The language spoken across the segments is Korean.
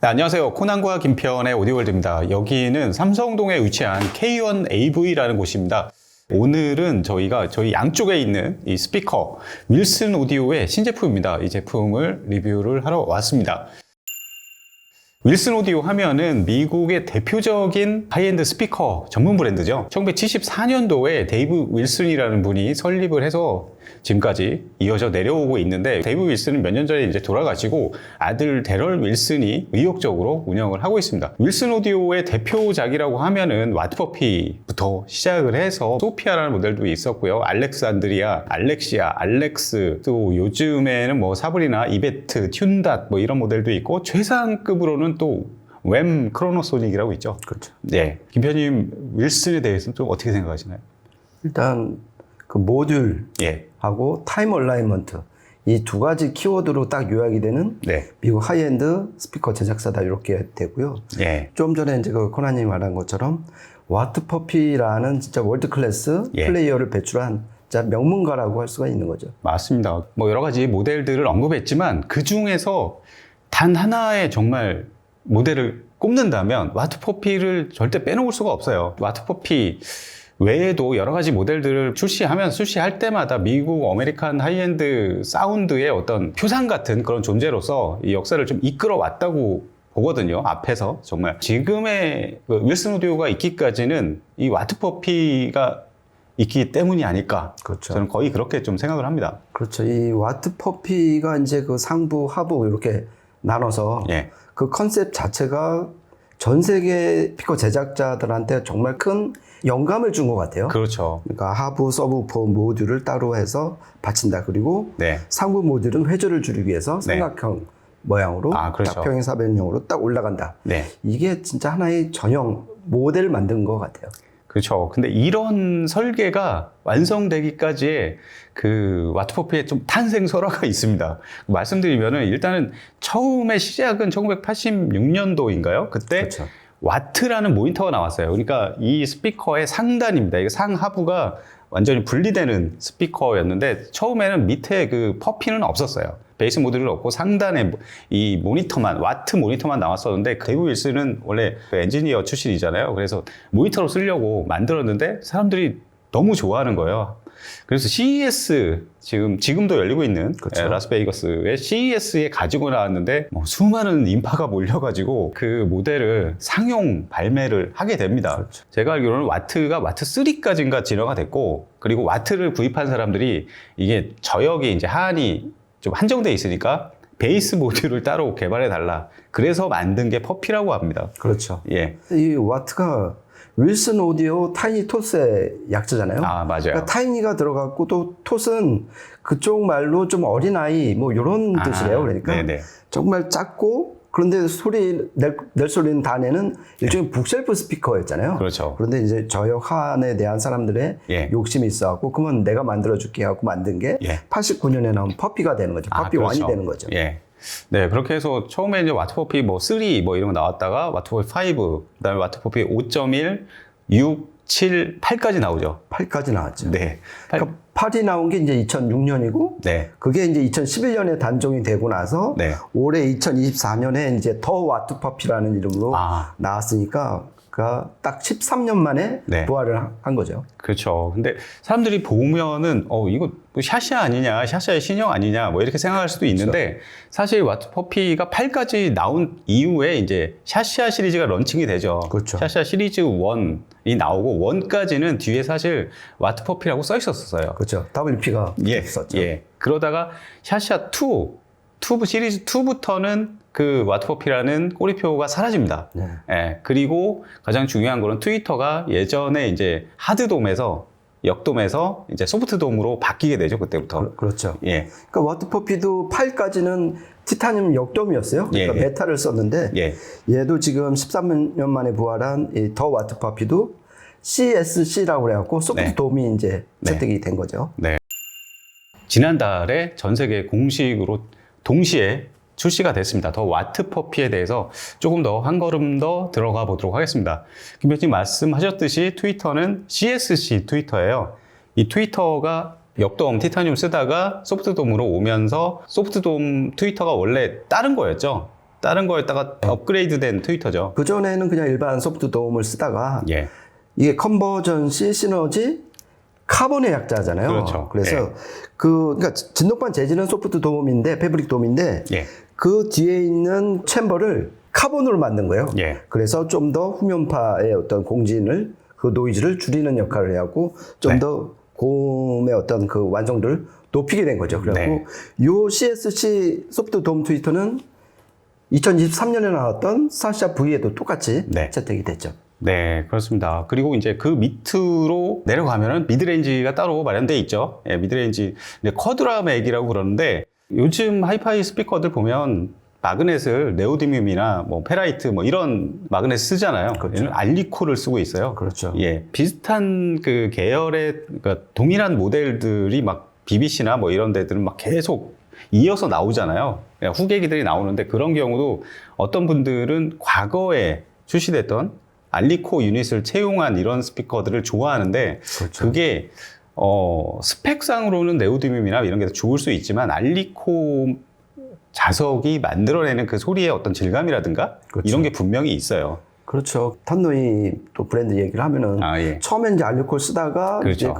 네, 안녕하세요. 코난과 김편의 오디오월드입니다. 여기는 삼성동에 위치한 K1AV라는 곳입니다. 오늘은 저희가 저희 양쪽에 있는 이 스피커 윌슨 오디오의 신제품입니다. 이 제품을 리뷰를 하러 왔습니다. 윌슨 오디오 하면은 미국의 대표적인 하이엔드 스피커 전문 브랜드죠. 1974년도에 데이브 윌슨이라는 분이 설립을 해서 지금까지 이어져 내려오고 있는데, 데이브 윌슨은 몇 년 전에 이제 돌아가시고 아들 데럴 윌슨이 의욕적으로 운영을 하고 있습니다. 윌슨 오디오의 대표작이라고 하면은 와트퍼피부터 시작을 해서 소피아라는 모델도 있었고요. 알렉산드리아, 알렉시아, 알렉스, 또 요즘에는 뭐 사브리나, 이베트, 튠닷 뭐 이런 모델도 있고, 최상급으로는 또 웸 크로노소닉이라고 있죠. 그렇죠. 네, 김편님 윌슨에 대해서는 좀 어떻게 생각하시나요? 일단 그 모듈하고 타임 얼라이먼트 이 두 가지 키워드로 딱 요약이 되는 미국 하이엔드 스피커 제작사다 이렇게 되고요. 좀 전에 이제 그 코난님이 말한 것처럼 와트퍼피라는 진짜 월드 클래스 플레이어를 배출한 진짜 명문가라고 할 수가 있는 거죠. 맞습니다. 뭐 여러 가지 모델들을 언급했지만 그 중에서 단 하나의 정말 모델을 꼽는다면 와트퍼피를 절대 빼놓을 수가 없어요. 와트퍼피 외에도 여러 가지 모델들을 출시할 때마다 미국 어메리칸 하이엔드 사운드의 어떤 표상 같은 그런 존재로서 이 역사를 좀 이끌어 왔다고 보거든요. 앞에서 정말 지금의 그 윌슨 오디오가 있기까지는 이 와트퍼피가 있기 때문이 아닐까. 그렇죠. 저는 거의 그렇게 좀 생각을 합니다. 그렇죠. 이 와트퍼피가 이제 그 상부, 하부 이렇게 나눠서 그 컨셉 자체가 전 세계 스피커 제작자들한테 정말 큰 영감을 준 것 같아요. 그렇죠. 그러니까 하부, 서브우퍼 모듈을 따로 해서 받친다. 그리고 상부 모듈은 회전을 줄이기 위해서 삼각형 모양으로 평행 사변형으로 딱 올라간다. 이게 진짜 하나의 전형 모델을 만든 것 같아요. 그렇죠. 근데 이런 설계가 완성되기까지의 그 와트퍼피의 좀 탄생 설화가 있습니다. 말씀드리면은 일단은 처음에 시작은 1986년도인가요? 그때 와트라는 모니터가 나왔어요. 그러니까 이 스피커의 상단입니다. 이게 상하부가 완전히 분리되는 스피커였는데, 처음에는 밑에 그 퍼피는 없었어요. 베이스 모듈은 없고 상단에 이 모니터만, 와트 모니터만 나왔었는데, 데이브 윌슨은 원래 그 엔지니어 출신이잖아요. 그래서 모니터로 쓰려고 만들었는데 사람들이 너무 좋아하는 거예요. 그래서 CES, 지금도 열리고 있는 라스베이거스의 CES에 가지고 나왔는데 수많은 인파가 몰려가지고 그 모델을 상용 발매를 하게 됩니다. 제가 알기로는 와트가 와트 3까지인가 진화가 됐고, 그리고 와트를 구입한 사람들이 이게 저역이 이제 하한이 좀 한정돼 있으니까 베이스 모듈을 따로 개발해 달라. 그래서 만든 게 퍼피라고 합니다. 그렇죠. 이 와트가 윌슨 오디오 타이니 토스의 약자잖아요. 아, 맞아요. 그러니까 타이니가 들어갔고, 또 톳은 그쪽 말로 좀 어린아이 뭐 이런 뜻이래요. 그러니까 정말 작고, 그런데 낼 소리는 다 내는 일종의 북셀프 스피커였잖아요. 그렇죠. 그런데 이제 저역 하한에 대한 사람들의 욕심이 있어갖고, 그러면 내가 만들어줄게 하고 만든 게 89년에 나온 퍼피가 되는 거죠. 퍼피 1이 되는 거죠. 네, 그렇게 해서 처음에 이제 와트퍼피 3 뭐 이런 거 나왔다가 와트퍼피 5, 그다음에 와트퍼피 5.1, 6, 7, 8까지 나오죠. 8까지 나왔죠. 그러니까 8이 나온 게 이제 2006년이고, 그게 이제 2011년에 단종이 되고 나서 올해 2024년에 이제 더 와트퍼피라는 이름으로 나왔으니까 딱 13년 만에 부활을 한 거죠. 그렇죠. 근데 사람들이 보면은 이거 뭐 샤시아 아니냐, 샤시아의 신형 아니냐 뭐 이렇게 생각할 수도 있는데, 사실 와트퍼피가 8까지 나온 이후에 이제 샤시아 시리즈가 런칭이 되죠. 샤시아 시리즈 1이 나오고, 1까지는 뒤에 사실 와트퍼피라고 써 있었어요. 그렇죠. WP가 있었죠. 그러다가 샤시아 2 시리즈 2부터는 그 와트퍼피라는 꼬리표가 사라집니다. 그리고 가장 중요한 거는 트위터가 예전에 이제 하드돔에서 역돔에서 이제 소프트돔으로 바뀌게 되죠. 그때부터. 그렇죠. 그러니까 와트퍼피도 8까지는 티타늄 역돔이었어요. 그러니까 메탈을 썼는데, 얘도 지금 13년 만에 부활한 이 더 와트퍼피도 CSC라고 그래갖고 소프트돔이 이제 채택이 된 거죠. 지난달에 전 세계 공식으로 동시에 출시가 됐습니다. 더 와트퍼피에 대해서 조금 더 한 걸음 더 들어가 보도록 하겠습니다. 김 편집님 말씀하셨듯이 트위터는 CSC 트위터예요. 이 트위터가 역돔 티타늄 쓰다가 소프트돔으로 오면서 소프트돔 트위터가 원래 다른 거였죠. 다른 거에다가 업그레이드된 트위터죠. 그전에는 그냥 일반 소프트 도움을 쓰다가 예. 이게 컨버전 C 시너지 카본의 약자잖아요. 그렇죠. 그래서 예. 그러니까 진동판 재질은 소프트 도움인데 패브릭 도움인데 예. 그 뒤에 있는 챔버를 카본으로 만든 거예요. 예. 그래서 좀 더 후면파의 어떤 공진을 그 노이즈를 줄이는 역할을 하고 좀 더 고음의 어떤 그 완성도를 높이게 된 거죠. 그래갖고 요 CSC 소프트 도움 트위터는 2023년에 나왔던 사샤 V에도 똑같이 채택이 됐죠. 네, 그렇습니다. 그리고 이제 그 밑으로 내려가면은 미드레인지가 따로 마련되어 있죠. 예, 미드레인지. 쿼드라 맥이라고 그러는데 요즘 하이파이 스피커들 보면 마그넷을 네오디뮴이나 뭐 페라이트 뭐 이런 마그넷 쓰잖아요. 그렇죠. 알리코를 쓰고 있어요. 그렇죠. 예, 비슷한 그 계열의 그러니까 동일한 모델들이 막 BBC나 뭐 이런 데들은 막 계속 이어서 나오잖아요. 후계기들이 나오는데 그런 경우도 어떤 분들은 과거에 출시됐던 알리코 유닛을 채용한 이런 스피커들을 좋아하는데 그렇죠. 그게 스펙상으로는 네오디뮴이나 이런 게 더 좋을 수 있지만 알리코 자석이 만들어내는 그 소리의 어떤 질감이라든가 그렇죠. 이런 게 분명히 있어요. 그렇죠. 탄노이 또 브랜드 얘기를 하면은 예. 처음엔 이제 알리코를 쓰다가 그렇죠. 이제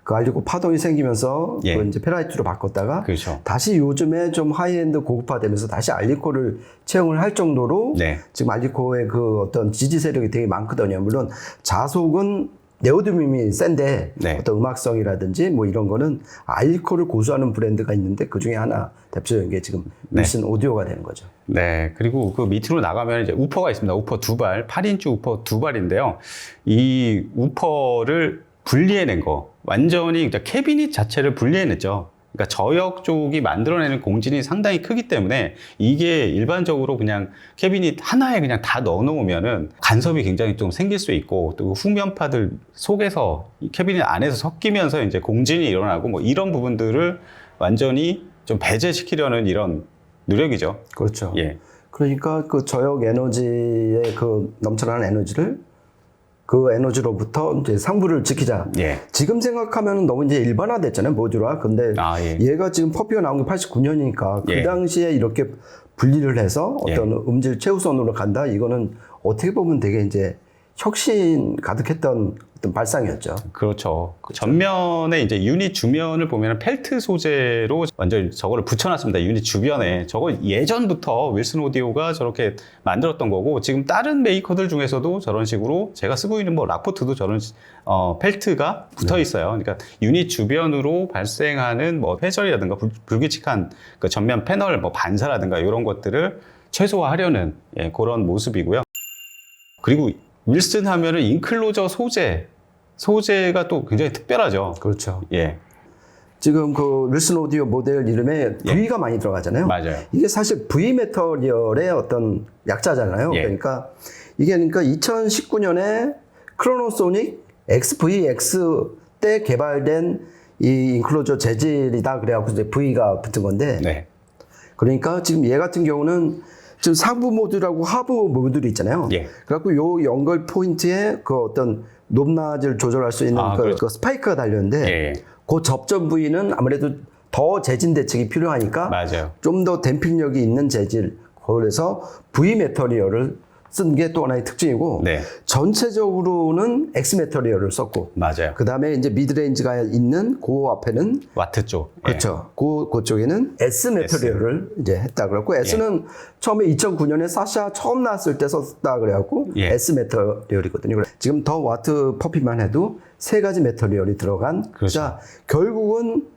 그 알리코 파동이 생기면서 예. 그 이제 페라이트로 바꿨다가 그렇죠. 다시 요즘에 좀 하이엔드 고급화되면서 다시 알리코를 채용을 할 정도로 지금 알리코의 그 어떤 지지 세력이 되게 많거든요. 물론 자속은 네오디뮴이 센데 어떤 음악성이라든지 뭐 이런 거는 알리코를 고수하는 브랜드가 있는데 그 중에 하나 대표적인 게 지금 윌슨 오디오가 되는 거죠. 네. 그리고 그 밑으로 나가면 이제 우퍼가 있습니다. 우퍼 2발, 8인치 우퍼 2발인데요. 이 우퍼를 분리해낸 거. 완전히 캐비닛 자체를 분리해냈죠. 그러니까 저역 쪽이 만들어내는 공진이 상당히 크기 때문에 이게 일반적으로 그냥 캐비닛 하나에 그냥 다 넣어놓으면은 간섭이 굉장히 좀 생길 수 있고 또 후면파들 속에서 캐비닛 안에서 섞이면서 이제 공진이 일어나고 뭐 이런 부분들을 완전히 좀 배제시키려는 이런 노력이죠. 그렇죠. 예. 그러니까 그 저역 에너지의 그 넘쳐나는 에너지를 그 에너지로부터 이제 상부를 지키자. 지금 생각하면 너무 이제 일반화됐잖아요, 모듈화. 근데 얘가 지금 퍼피가 나온 게 89년이니까 그 당시에 이렇게 분리를 해서 어떤 음질 최우선으로 간다. 이거는 어떻게 보면 되게 이제 혁신 가득했던 어떤 발상이었죠. 그렇죠. 전면에 이제 유닛 주면을 보면 펠트 소재로 완전 저거를 붙여놨습니다. 유닛 주변에. 저거 예전부터 윌슨 오디오가 저렇게 만들었던 거고 지금 다른 메이커들 중에서도 저런 식으로 제가 쓰고 있는 뭐 락포트도 저런 펠트가 붙어 있어요. 그러니까 유닛 주변으로 발생하는 뭐 회전이라든가 불규칙한 그 전면 패널 뭐 반사라든가 이런 것들을 최소화하려는 그런 모습이고요. 그리고 윌슨 하면은 인클로저 소재가 또 굉장히 특별하죠. 그렇죠. 예. 지금 그 윌슨 오디오 모델 이름에 V가 많이 들어가잖아요. 맞아요. 이게 사실 V 메터리얼의 어떤 약자잖아요. 그러니까 이게 2019년에 크로노소닉 XVX 때 개발된 이 인클로저 재질이다. 그래갖고 이제 V가 붙은 건데. 그러니까 지금 얘 같은 경우는 지금 상부 모듈하고 하부 모듈이 있잖아요. 그래갖고 요 연결 포인트에 그 어떤 높낮이를 조절할 수 있는 그 스파이크가 달렸는데 그 접점 부위는 아무래도 더 재진 대책이 필요하니까 좀 더 댐핑력이 있는 재질. 그래서 V 메터리얼을 쓴 게 또 하나의 특징이고 전체적으로는 X 메터리얼을 썼고 그 다음에 이제 미드레인지가 있는 그 앞에는 와트 쪽 그렇죠. 그쪽에는 S 메터리얼을 이제 했다 그랬고 S는 처음에 2009년에 사샤 처음 나왔을 때 썼다 그래갖고 S 메터리얼이거든요. 지금 더 와트 퍼피만 해도 세 가지 메터리얼이 들어간 자 결국은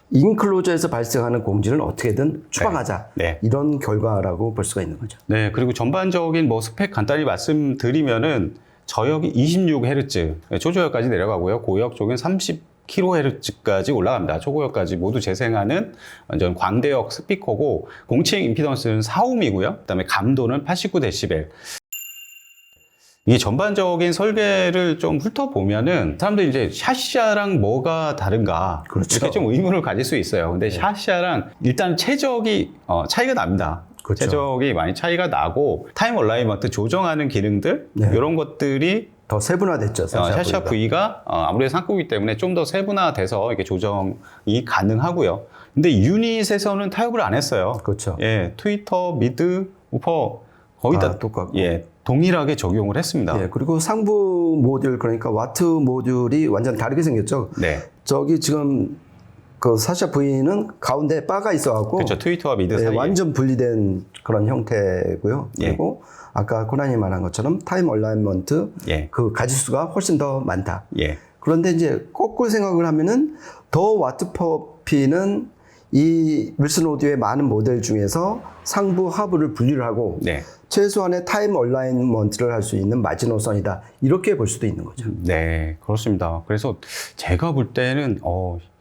인클로저에서 발생하는 공진을 어떻게든 추방하자. 이런 결과라고 볼 수가 있는 거죠. 네, 그리고 전반적인 뭐 스펙 간단히 말씀드리면은 저역이 26Hz, 초저역까지 내려가고요. 고역 쪽은 30kHz까지 올라갑니다. 초고역까지 모두 재생하는 완전 광대역 스피커고 공칭 임피던스는 4ohm이고요. 그다음에 감도는 89dB. 이게 전반적인 설계를 좀 훑어보면은 사람들이 이제 샤시아랑 뭐가 다른가 이렇게 좀 의문을 가질 수 있어요. 근데 샤시아랑 일단 최적이 차이가 납니다. 최적이 많이 차이가 나고 타임 얼라이먼트 조정하는 기능들 이런 것들이 더 세분화됐죠. 샤시아 V가 아무래도 상급이기 때문에 좀 더 세분화돼서 이렇게 조정이 가능하고요. 근데 유닛에서는 타협을 안 했어요. 그렇죠. 트위터, 미드, 우퍼 거의 다 똑같고. 예, 동일하게 적용을 했습니다. 예, 그리고 상부 모듈, 그러니까 와트 모듈이 완전 다르게 생겼죠. 네. 저기 지금 그 사샤 V는 가운데 바가 있어갖고. 그렇죠. 트위터와 미드 예, 사이에. 완전 분리된 그런 형태고요. 예. 그리고 아까 코난이 말한 것처럼 타임 얼라이먼트 예. 그 가지수가 훨씬 더 많다. 예. 그런데 이제 거꾸로 생각을 하면은 더 와트퍼피는 이 윌슨 오디오의 많은 모델 중에서 상부 하부를 분리를 하고 네. 최소한의 타임 얼라이먼트를 할 수 있는 마지노선이다. 이렇게 볼 수도 있는 거죠. 네, 그렇습니다. 그래서 제가 볼 때는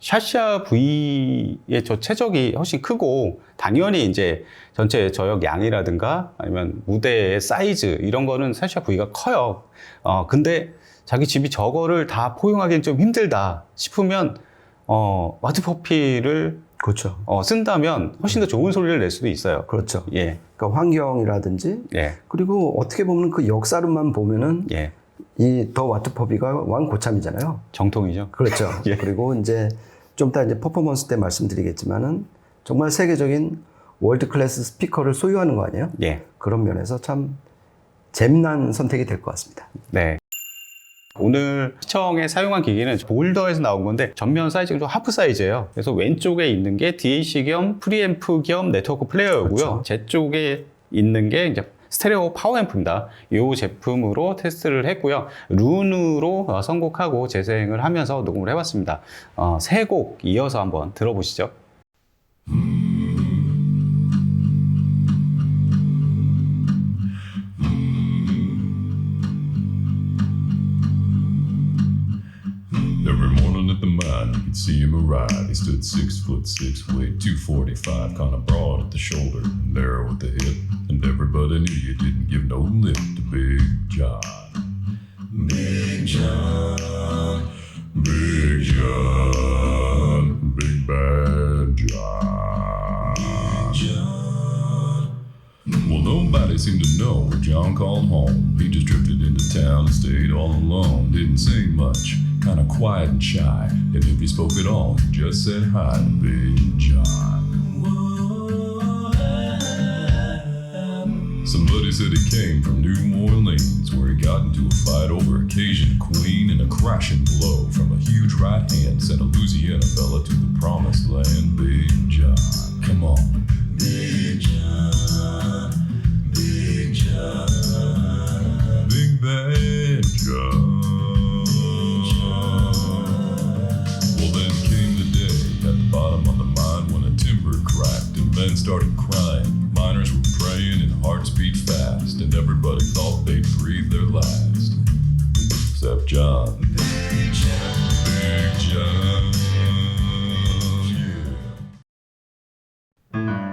샤샤 V의 저 최적이 훨씬 크고 당연히 이제 전체 저역 양이라든가 아니면 무대의 사이즈 이런 거는 샤샤 V가 커요. 근데 자기 집이 저거를 다 포용하기는 좀 힘들다 싶으면 와트퍼피를 그렇죠. 쓴다면 훨씬 더 좋은 소리를 낼 수도 있어요. 그렇죠. 예. 그러니까 환경이라든지 예. 그리고 어떻게 보면 그 역사로만 보면은 예. 이 더 와트퍼피가 왕고참이잖아요. 정통이죠. 그렇죠. 예. 그리고 이제 좀 이따 이제 퍼포먼스 때 말씀드리겠지만은 정말 세계적인 월드 클래스 스피커를 소유하는 거 아니에요? 예. 그런 면에서 참 재미난 선택이 될 것 같습니다. 네. 오늘 시청에 사용한 기기는 볼더에서 나온 건데 전면 사이즈가 좀 하프 사이즈예요. 그래서 왼쪽에 있는 게 DAC 겸 프리앰프 겸 네트워크 플레이어고요. 그렇죠. 제 쪽에 있는 게 이제 스테레오 파워앰프입니다. 이 제품으로 테스트를 했고요. 룬으로 선곡하고 재생을 하면서 녹음을 해봤습니다. 세 곡 이어서 한번 들어보시죠. Every morning at the mine, you could see him arrive. He stood 6'6", weighed 245, kinda broad at the shoulder, narrow at the hip, and everybody knew you didn't give no lip to Big John. Big John, Big John, Big Bad John. Big John. Well, nobody seemed to know where John called home. He just drifted into town and stayed all alone. Didn't say much, kinda quiet and shy. And if he spoke at all, he just said hi to Big John. Somebody said he came from New Orleans, where he got into a fight over a Cajun queen, and a crashing blow from a huge right hand sent a Louisiana fella to the promised land. Big John, come on. Big John, Big John, Big Bad John. Well, then came the day at the bottom of the mine when a timber cracked and men started crying. Miners were praying and hearts beat fast, and everybody thought they'd breathe their last. Except John. Big John. Big John. Yeah.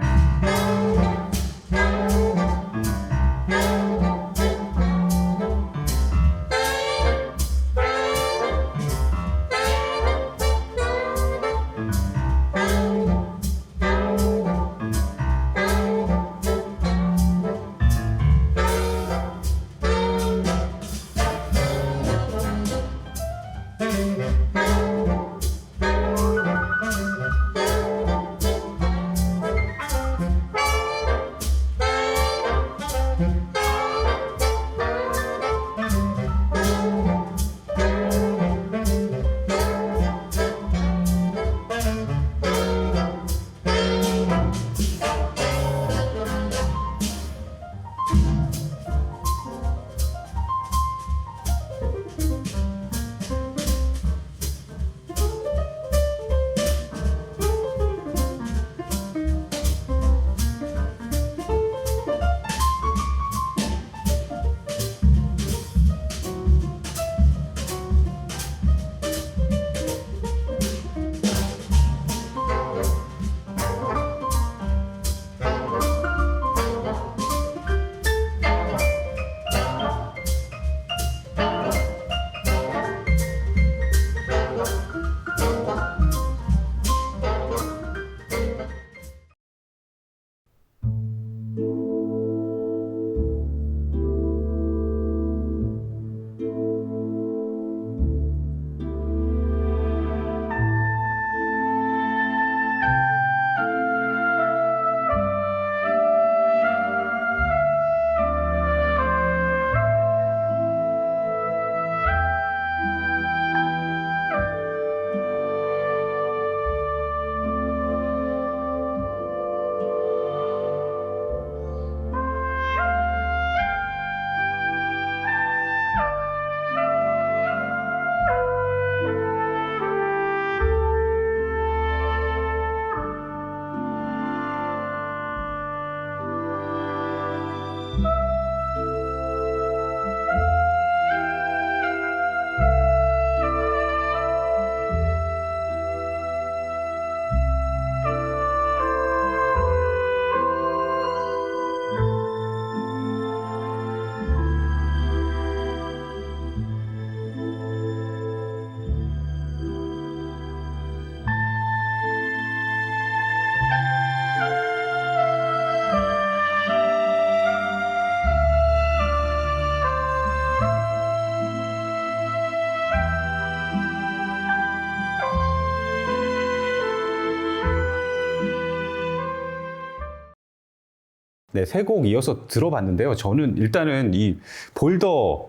네, 세 곡 이어서 들어봤는데요. 저는 일단은 이 볼더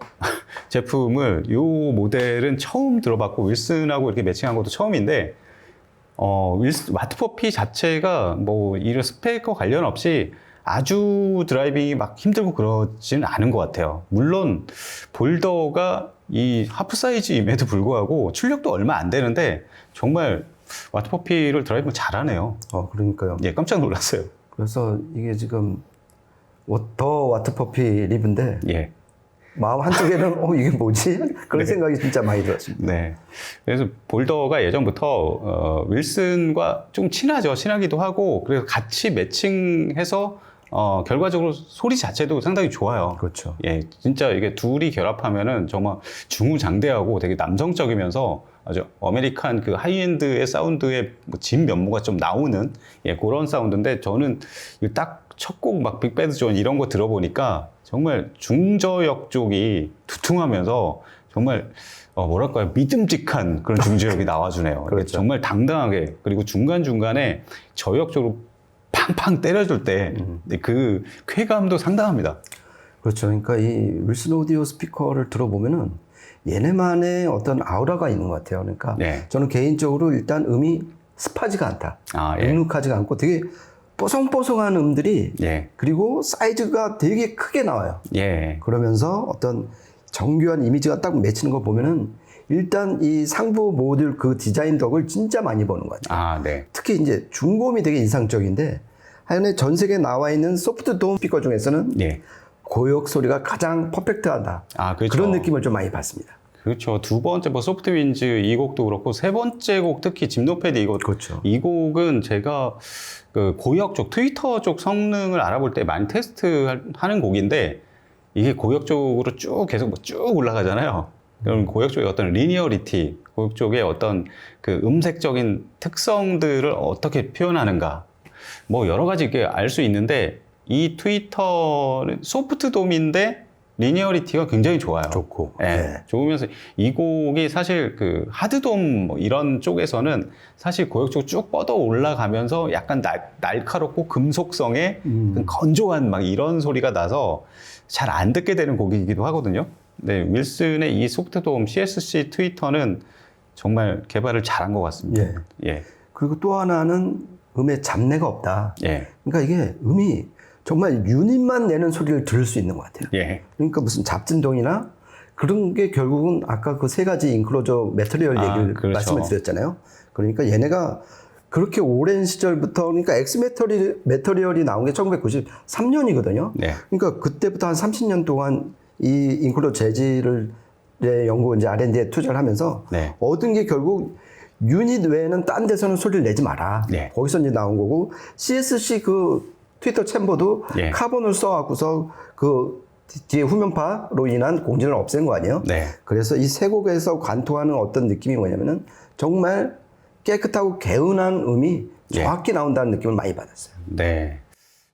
제품을 이 모델은 처음 들어봤고 윌슨하고 이렇게 매칭한 것도 처음인데 와트퍼피 자체가 뭐 이런 스펙과 관련 없이 아주 드라이빙이 막 힘들고 그러지는 않은 것 같아요. 물론 볼더가 이 하프 사이즈임에도 불구하고 출력도 얼마 안 되는데 정말 와트퍼피를 드라이빙 잘하네요. 그러니까요. 예, 깜짝 놀랐어요. 그래서 이게 지금 더 와트퍼피 리브인데 예. 마음 한쪽에는 이게 뭐지? 그런 생각이 진짜 많이 들었습니다. 네. 그래서 볼더가 예전부터 윌슨과 좀 친하기도 하고 그래서 같이 매칭해서 결과적으로 소리 자체도 상당히 좋아요. 그렇죠. 예, 진짜 이게 둘이 결합하면은 정말 중후장대하고 되게 남성적이면서 아주 아메리칸 그 하이엔드의 사운드의 진 면모가 좀 나오는 그런 사운드인데 저는 딱 첫 곡 막 빅배드 존 이런 거 들어보니까 정말 중저역 쪽이 두툼하면서 정말 뭐랄까요 믿음직한 그런 중저역이 나와주네요. 그렇죠. 정말 당당하게 그리고 중간중간에 저역 쪽으로 팡팡 때려줄 때 그 쾌감도 상당합니다. 그렇죠. 그러니까 이 윌슨 오디오 스피커를 들어보면은 얘네만의 어떤 아우라가 있는 것 같아요. 그러니까 네. 저는 개인적으로 일단 음이 습하지가 않다. 예. 눅눅하지가 않고 되게 뽀송뽀송한 음들이 예. 그리고 사이즈가 되게 크게 나와요. 예. 그러면서 어떤 정교한 이미지가 딱 맺히는 거 보면은 일단 이 상부 모듈 그 디자인 덕을 진짜 많이 보는 것 같아요. 네. 특히 이제 중고음이 되게 인상적인데 하여간에 전 세계에 나와 있는 소프트 돔 스피커 중에서는 예. 고역 소리가 가장 퍼펙트하다. 그렇죠. 그런 느낌을 좀 많이 받습니다. 그렇죠. 두 번째 뭐 소프트 윈즈 이 곡도 그렇고 세 번째 곡 특히 짐노패드 이곡 그렇죠. 이 곡은 제가 그 고역 쪽 트위터 쪽 성능을 알아볼 때 많이 테스트하는 곡인데 이게 고역 쪽으로 쭉 계속 쭉 올라가잖아요. 그럼 고역 쪽의 어떤 리니어리티, 고역 쪽의 어떤 그 음색적인 특성들을 어떻게 표현하는가 뭐 여러 가지 이렇게 알 수 있는데 이 트위터는 소프트 돔인데 리니어리티가 굉장히 좋아요. 좋고. 예, 네. 좋으면서 이 곡이 사실 그 하드돔 뭐 이런 쪽에서는 사실 고역 쪽 쭉 뻗어 올라가면서 약간 날카롭고 금속성의 건조한 막 이런 소리가 나서 잘 안 듣게 되는 곡이기도 하거든요. 네, 윌슨의 이 소프트돔 CSC 트위터는 정말 개발을 잘한 것 같습니다. 예. 그리고 또 하나는 음에 잡내가 없다. 예. 그러니까 이게 음이 정말 유닛만 내는 소리를 들을 수 있는 것 같아요. 예. 그러니까 무슨 잡진동이나 그런 게 결국은 아까 그 세 가지 인클로저 매터리얼 얘기를 그렇죠. 말씀을 드렸잖아요. 그러니까 얘네가 그렇게 오랜 시절부터 그러니까 엑스 매터리얼이 나온 게 1993년이거든요. 네. 그러니까 그때부터 한 30년 동안 이 인클로저 재질을 연구 이제 R&D에 투자를 하면서 네. 얻은 게 결국 유닛 외에는 딴 데서는 소리를 내지 마라. 네. 거기서 이제 나온 거고 CSC 그 트위터 챔버도 예. 카본을 써갖고서 그 뒤에 후면파로 인한 공진을 없앤 거 아니에요? 네. 그래서 이 세 곡에서 관통하는 어떤 느낌이 뭐냐면은 정말 깨끗하고 개운한 음이 정확히 나온다는 느낌을 많이 받았어요. 네.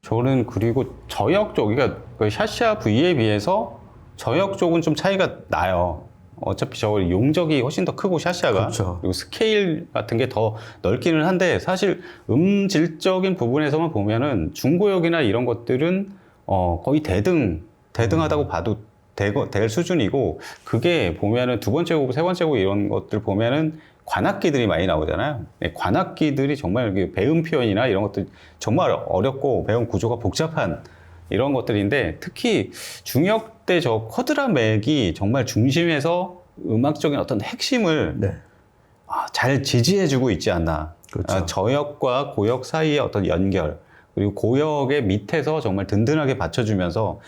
저는 그리고 저역 쪽, 그러니까 그 샤시아 V에 비해서 저역 쪽은 좀 차이가 나요. 어차피 저 용적이 훨씬 더 크고 샤시아가 그렇죠. 그리고 스케일 같은 게 더 넓기는 한데 사실 음질적인 부분에서만 보면은 중고역이나 이런 것들은 거의 대등하다고 봐도 될 수준이고 그게 보면은 두 번째 곡, 세 번째 곡 이런 것들 보면은 관악기들이 많이 나오잖아요. 네, 관악기들이 정말 배음 표현이나 이런 것들 정말 어렵고 배음 구조가 복잡한 이런 것들인데 특히 중역 때 저 쿼드라맥이 정말 중심에서 음악적인 어떤 핵심을 네. 잘 지지해주고 있지 않나. 그렇죠. 저역과 고역 사이의 어떤 연결 그리고 고역의 밑에서 정말 든든하게 받쳐주면서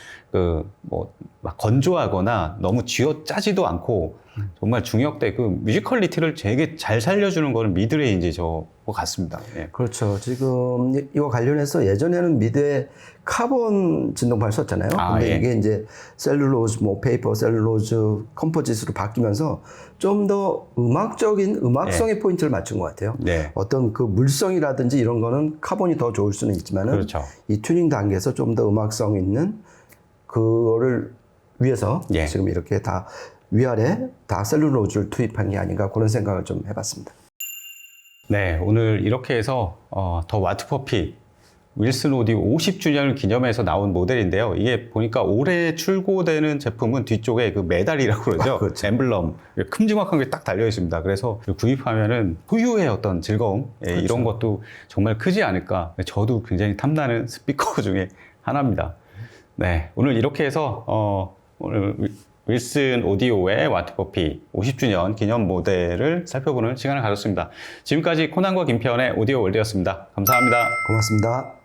막 건조하거나 너무 쥐어짜지도 않고 정말 중역 때 그 뮤지컬리티를 되게 잘 살려주는 거는 미드레인지 저 같습니다. 예. 그렇죠. 지금 이거 관련해서 예전에는 미드에 카본 진동파를 썼잖아요. 근데 예. 이게 이제 셀룰로즈, 페이퍼, 셀룰로즈, 컴포짓으로 바뀌면서 좀 더 음악성의 포인트를 맞춘 것 같아요. 네. 어떤 그 물성이라든지 이런 거는 카본이 더 좋을 수는 있지만은 그렇죠. 이 튜닝 단계에서 좀 더 음악성 있는 그거를 위해서 예. 지금 이렇게 다 위아래 다 셀룰로즈를 투입한 게 아닌가 그런 생각을 좀 해봤습니다. 네, 오늘 이렇게 해서 더 와트퍼피 윌슨 오디오 50주년을 기념해서 나온 모델인데요. 이게 보니까 올해 출고되는 제품은 뒤쪽에 그 메달이라고 그러죠. 그렇죠. 엠블럼. 큼지막한 게 딱 달려 있습니다. 그래서 구입하면은 소유의 어떤 즐거움, 예, 그렇죠. 이런 것도 정말 크지 않을까. 저도 굉장히 탐나는 스피커 중에 하나입니다. 네. 오늘 이렇게 해서, 오늘 윌슨 오디오의 와트퍼피 50주년 기념 모델을 살펴보는 시간을 가졌습니다. 지금까지 코난과 김태현의 오디오 월드였습니다. 감사합니다. 고맙습니다.